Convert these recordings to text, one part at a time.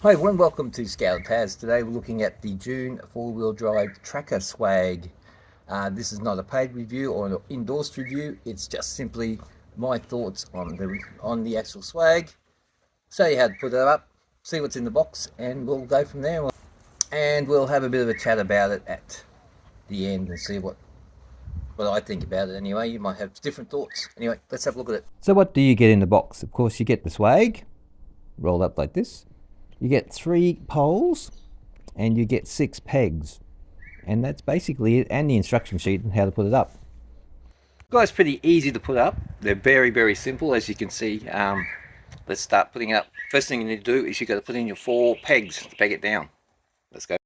Hi everyone, welcome to Scout Taz. Today we're looking at the Dune four-wheel drive tracker swag. This is not a paid review or an endorsed review. It's just simply my thoughts on the actual swag. Show you how to put it up, see what's in the box, and we'll go from there. And we'll have a bit of a chat about it at the end and see what I think about it. Anyway, you might have different thoughts. Anyway, let's have a look at it. So what do you get in the box? Of course, you get the swag rolled up like this. You get 3 poles and you get 6 pegs, and that's basically it, and the instruction sheet on how to put it up. Guys, pretty easy to put up. They're very simple, as you can see. Let's start putting it up. First thing you need to do is you've got to put in your 4 pegs to peg it down. Let's go.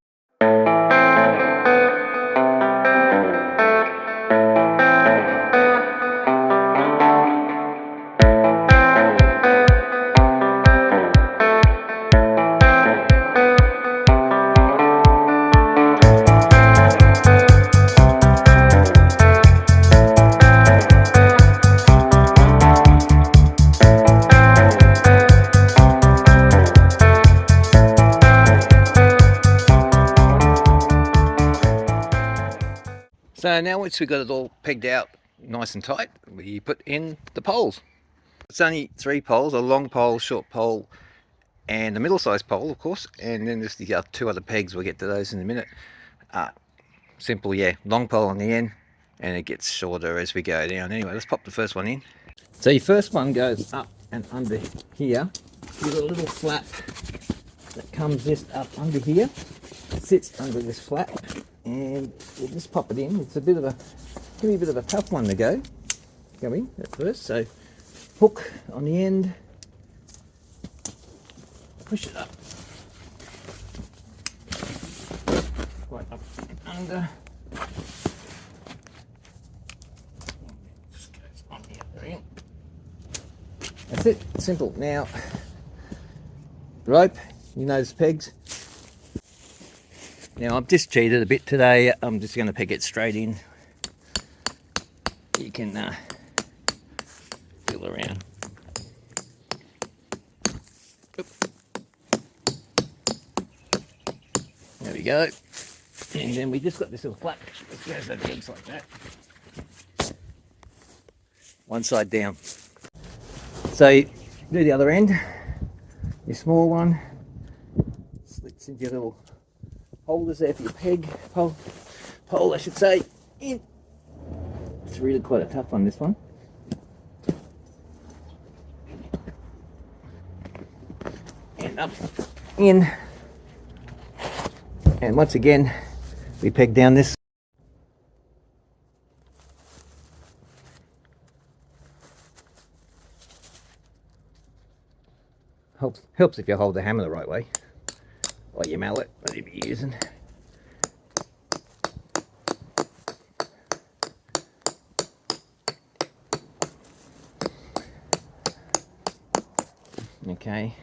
So now once we've got it all pegged out nice and tight, we put in the poles. It's only 3 poles, a long pole, short pole, and a middle-sized pole, of course, and then there's the 2 other pegs. We'll get to those in a minute. Simple, yeah, long pole on the end, and it gets shorter as we go down. Anyway, let's pop the first one in. So your first one goes up and under here. You've got a little flap that comes just up under here, sits under this flap, and we'll just pop it in. It's a bit of a tough one to go in at first. So hook on the end, push it up, right up and under. Just goes on the other end. That's it, simple. Now, rope, you know those pegs. Now I've just cheated a bit today. I'm just going to peg it straight in. You can feel around. Oop. There we go. And then we just got this little flap which goes over the eggs like that. One side down. So you do the other end. Your small one slits into your little holders there for your peg pole, I should say. In. It's really quite a tough one, this one. And up, in, and once again we peg down this. Helps if you hold the hammer the right way, or your mallet that you'll be using. Okay,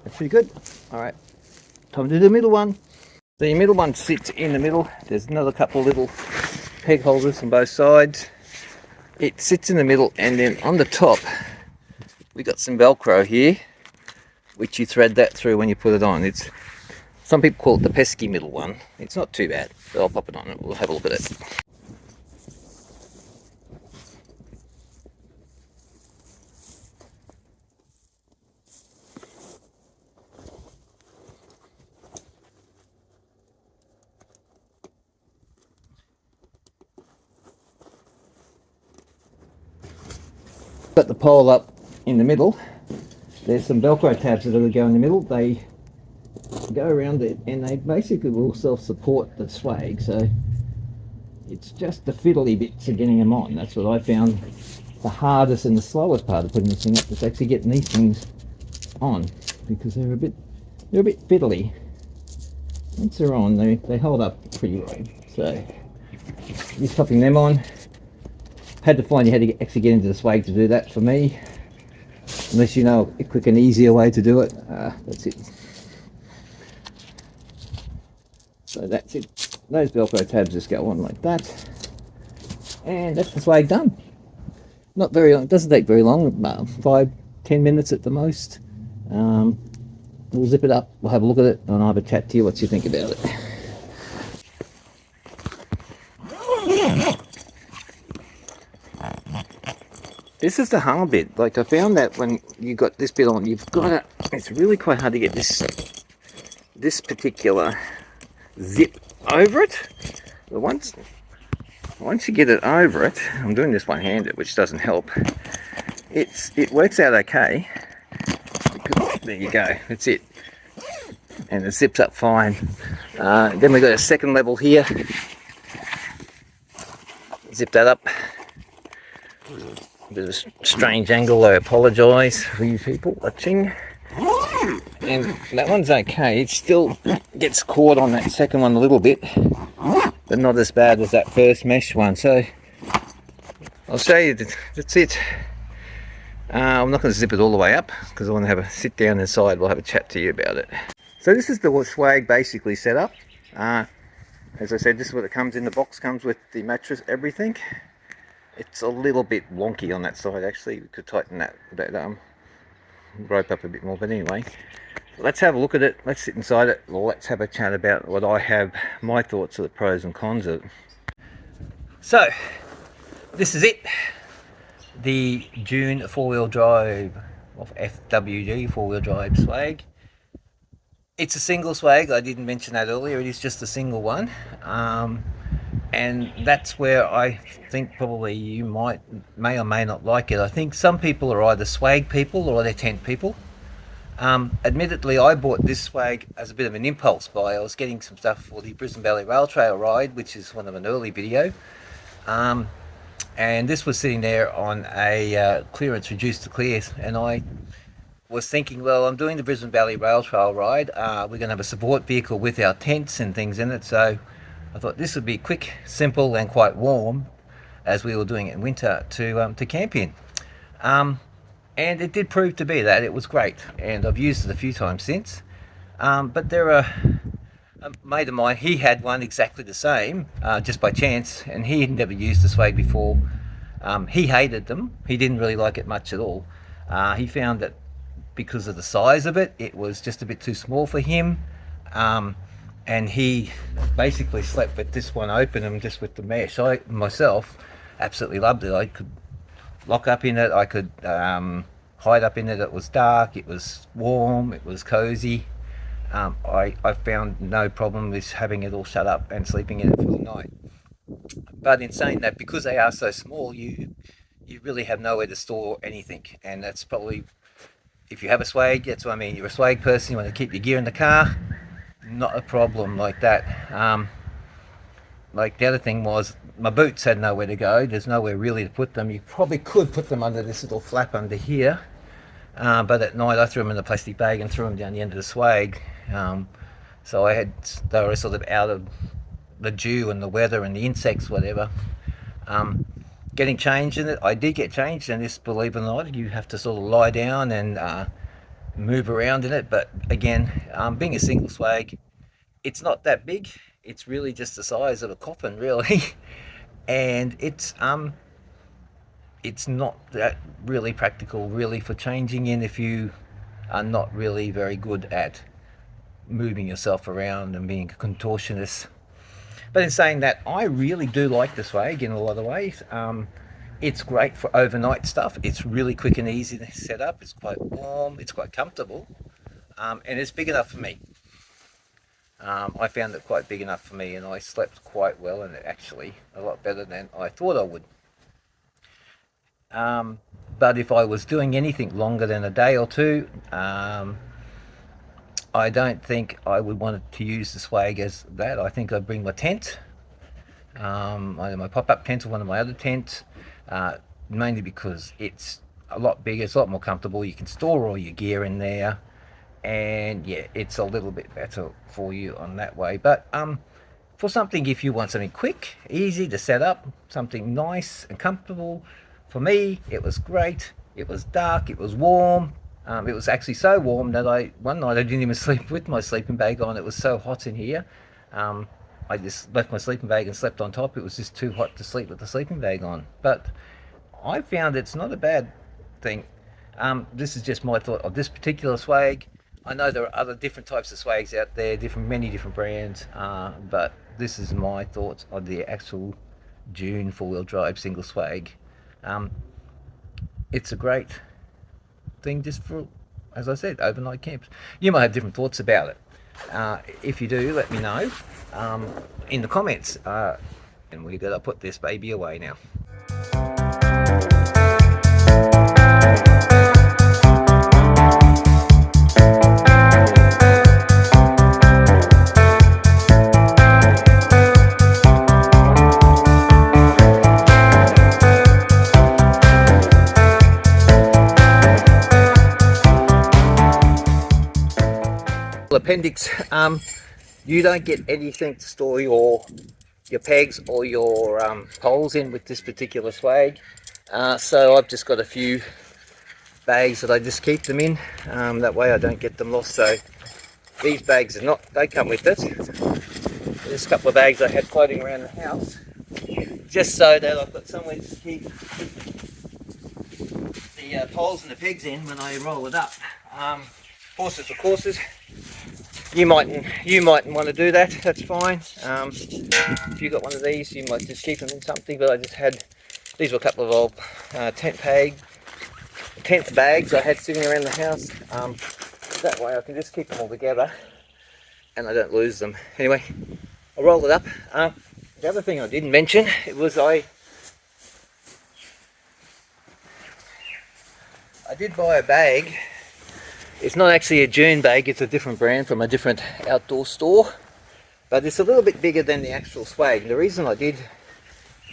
that's pretty good. All right, time to do the middle one. So your middle one sits in the middle. There's another couple of little peg holders on both sides. It sits in the middle, and then on the top we got some Velcro here, which you thread that through when you put it on. It's, some people call it the pesky middle one. It's not too bad, but I'll pop it on and we'll have a look at it. Got the pole up in the middle. There's some Velcro tabs that are going to go in the middle. They go around it and they basically will self-support the swag, so it's just the fiddly bits of getting them on. That's what I found the hardest and the slowest part of putting this thing up, is actually getting these things on, because they're a bit fiddly. Once they're on, they hold up pretty well. So just popping them on. Had to find you how to actually get into the swag to do that for me. Unless you know a quick and easier way to do it. That's it. So that's it. Those Velcro tabs just go on like that. And that's the swag done. Not very long, it doesn't take very long, about 5-10 minutes at the most. we'll zip it up, we'll have a look at it, and I'll have a chat to you. What do you think about it? This is the hard bit. Like, I found that when you got this bit on, you've got to, it's really quite hard to get this particular zip over it. But once you get it over it, I'm doing this one-handed, which doesn't help. It works out okay. There you go. That's it. And it zips up fine. Then we've got a second level here. Zip that up. A bit of a strange angle. I apologise for you people watching. And that one's okay. It still gets caught on that second one a little bit, but not as bad as that first mesh one. So I'll show you. That's it. I'm not going to zip it all the way up because I want to have a sit down inside. We'll have a chat to you about it. So this is the swag basically set up. As I said, this is what it comes in. The box comes with the mattress, everything. It's a little bit wonky on that side actually. We could tighten that rope up a bit more, but anyway, let's have a look at it. Let's sit inside it. Let's have a chat about what I have, my thoughts of the pros and cons of it. So this is it, the Dune four-wheel drive of FWD four-wheel drive swag. It's a single swag. I didn't mention that earlier. It is just a single one, and that's where I think probably you may or may not like it. I think some people are either swag people or they're tent people. Admittedly, I bought this swag as a bit of an impulse buy. I was getting some stuff for the Brisbane Valley Rail Trail ride, which is one of an early video. And this was sitting there on a clearance, reduced to clear, and I was thinking, well, I'm doing the Brisbane Valley Rail Trail ride. We're going to have a support vehicle with our tents and things in it, so I thought this would be quick, simple, and quite warm, as we were doing it in winter, to camp in. And it did prove to be that. It was great, and I've used it a few times since. But there are a mate of mine, he had one exactly the same, just by chance, and he had never used the swag before. He hated them. He didn't really like it much at all. He found that because of the size of it, it was just a bit too small for him. And he basically slept with this one open and just with the mesh. I myself absolutely loved it. I could lock up in it, I could hide up in it. It was dark, it was warm, it was cozy. I found no problem with having it all shut up and sleeping in it for the night. But in saying that, because they are so small, you really have nowhere to store anything, and that's probably, if you have a swag, that's what I mean, you're a swag person, you want to keep your gear in the car, not a problem like that. Like the other thing was, my boots had nowhere to go. There's nowhere really to put them. You probably could put them under this little flap under here, but at night I threw them in a plastic bag and threw them down the end of the swag. So they were sort of out of the dew and the weather and the insects, whatever. Getting changed in it, I did get changed in this, believe it or not. You have to sort of lie down and move around in it, but again, being a single swag, it's not that big. It's really just the size of a coffin, really. And it's not that really practical, really, for changing in if you are not really very good at moving yourself around and being a contortionist. But in saying that, I really do like the swag in a lot of ways. It's great for overnight stuff. It's really quick and easy to set up. It's quite warm. It's quite comfortable. And it's big enough for me. I found it quite big enough for me, and I slept quite well in it, actually. A lot better than I thought I would. But if I was doing anything longer than a day or two, I don't think I would want to use the swag as that. I think I'd bring my tent, either my pop-up tent or one of my other tents, mainly because it's a lot bigger, it's a lot more comfortable. You can store all your gear in there, and yeah, it's a little bit better for you on that way. But for something, if you want something quick, easy to set up, something nice and comfortable, for me, it was great. It was dark, it was warm. It was actually so warm that one night I didn't even sleep with my sleeping bag on. It was so hot in here. I just left my sleeping bag and slept on top. It was just too hot to sleep with the sleeping bag on. But I found it's not a bad thing. This is just my thought of this particular swag. I know there are other different types of swags out there, many different brands, but this is my thoughts on the actual Dune four-wheel drive single swag. Um, it's a great thing just for, as I said, overnight camps. You might have different thoughts about it. If you do, let me know in the comments. And we're gonna put this baby away now. Appendix, you don't get anything to store your pegs or your poles in with this particular swag, so I've just got a few bags that I just keep them in, that way I don't get them lost. So these bags are not, they come with it. There's a couple of bags I had floating around the house just so that I've got somewhere to keep the poles and the pegs in when I roll it up. Horses for courses. You mightn't want to do that. That's fine. If you got one of these, you might just keep them in something. But I just had, these were a couple of old tent bags I had sitting around the house. That way I can just keep them all together and I don't lose them. Anyway, I'll roll it up. The other thing I didn't mention, it was I did buy a bag. It's not actually a Dune bag, it's a different brand from a different outdoor store, but it's a little bit bigger than the actual swag. The reason I did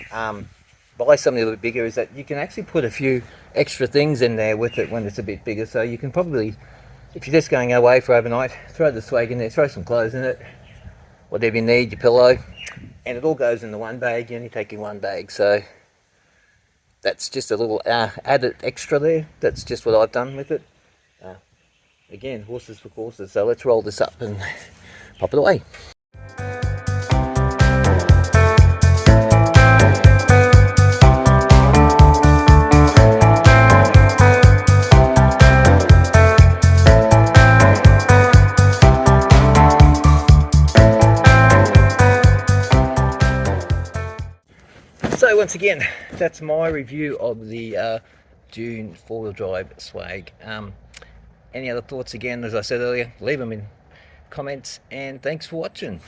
buy something a little bit bigger is that you can actually put a few extra things in there with it when it's a bit bigger. So you can probably, if you're just going away for overnight, throw the swag in there, throw some clothes in it, whatever you need, your pillow, and it all goes in the one bag. You're only taking one bag, so that's just a little added extra there. That's just what I've done with it. Again, horses for courses, so let's roll this up and pop it away. So once again, that's my review of the Dune four-wheel drive swag. Any other thoughts, again, as I said earlier, leave them in comments, and thanks for watching.